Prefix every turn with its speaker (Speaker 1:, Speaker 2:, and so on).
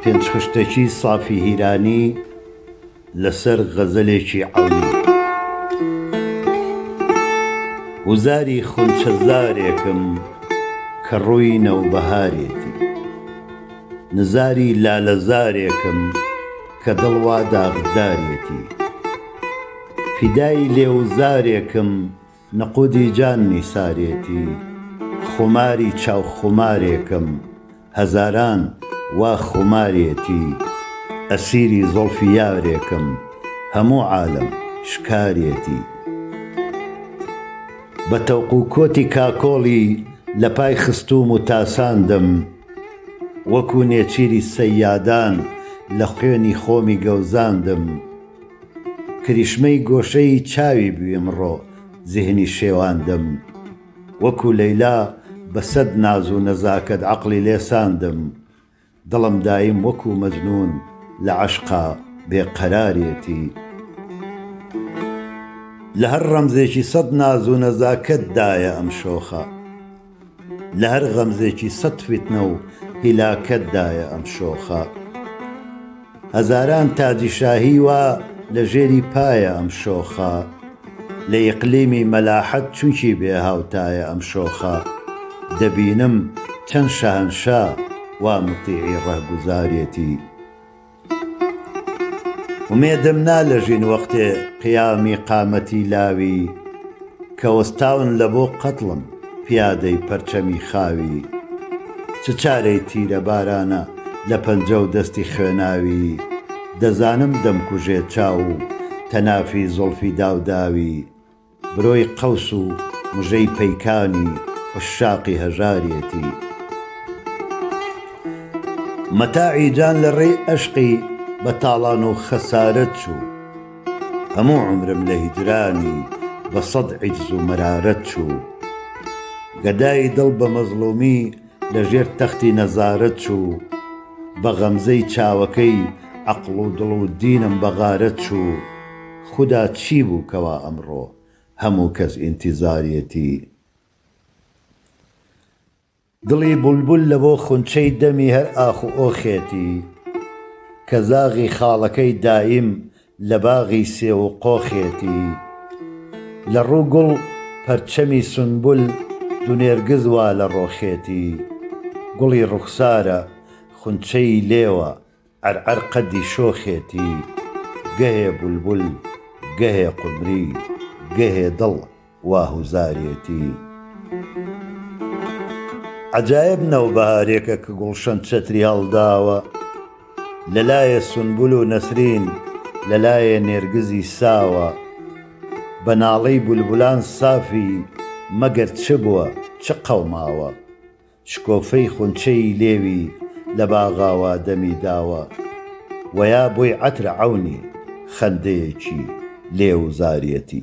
Speaker 1: پێنج خشتێکی سافی هیرانی لەسەر غەزەلێکی عەونی. وزاری خونچەزارێکم کە ڕووی نەوبەهارێتی، نزاری لالەزارێکم کە دڵوا داغدارێتی، فیدای لێوزارێکم نەقودی جان نیسارێتی، خماری چاو خمارێکم هەزاران وا خمارێتی، ئەسیری زۆڵفی یارێکم هەموو عالەم شکارێتی. بە تەوق و کۆتی کاکۆڵی لە پای خستوم و تاساندم، وەکو نێچیری سەیادان لە خوێنی خۆمی گەوزاندم، کریشمەی گۆشەی چاوی بووی ئەمڕۆ زیهنی شێواندم، وەکو لەیلا بە سەد ناز و نەزاکەت عەقڵی لێساندم، دڵم دایم وەکو مەجنون لە عەشقا بێقەرارێتی. لە هەر ڕەمزێکی سەد ناز و نەزاکەتدایە ئەم شۆخە، لە هەر غەمزێکی سەد فیتنە و هیلاکەتدایە ئەم شۆخە، هەزاران تاجی شاهی وا لە ژێری پایە ئەم شۆخە، لە ئیقلیمی مەلاحەت چونکی بێهاوتایە ئەم شۆخە، دەبینم چەند شەهەنشا وا موتیعی ڕەهگوزارێتی. ومێدم نالەژین وەختێ قیامی قامەتی لاوی، کە وەستاون لە بۆ قەتڵم پیادەی پەرچەمی خاوی، چ چارەی تیرە بارانە لە پەنجە و دەستی خوێناوی، دەزانم دەمکوژێ چاو و تەنافی زۆڵفی داوداوی، برۆی قەوس و مژەی پەیکانی عوشاقی هەژارێتی. مەتاعی جان لە ڕێی ئەشقی بە تاڵان و خەسارەت چوو، هەموو عومرم لە هیجرانی بە سەد عیجز و مەرارەت چوو، گەدای دڵ بە مەزلومی لە ژێر تەختی نەزارەت چوو، بە غەمزەی چاوەکەی عەقڵ و دڵ و دینم بە غارەت چوو، خودا چی بوو کەوا ئەمڕۆ هەموو کەس ئینتیزارێتی. دڵی بولبول لە بۆ خونچەی دەمی هەر ئاخ و ئۆخێتی، کە زاغی خاڵەکەی دایم لە باغی سێ و قۆخێتی، لە ڕوو گوڵ پەرچەمی سونبول دو نێرگز وا لە ڕۆخێتی، گوڵی ڕوخسارە خونچەی لێوە عەرعەر قەدی شۆخێتی، گەهێ بولبول گەهێ قومری گەهێ دڵ وا هوزارێتی. عەجایب نەوبەهارێکە کە گوڵشەن چەتری هەڵداوە، لەلایە سونبول و نەسرین لەلایە نێرگزی ساوە، بە ناڵەی بولبولان سافی مەگەر چ بووە چ قەوماوە، شکۆفەی خونچەی لێوی لە باغاوە دەمی داوە، وەیا بۆی عەترە عەونی خەندەیەکی لێوزارێتی.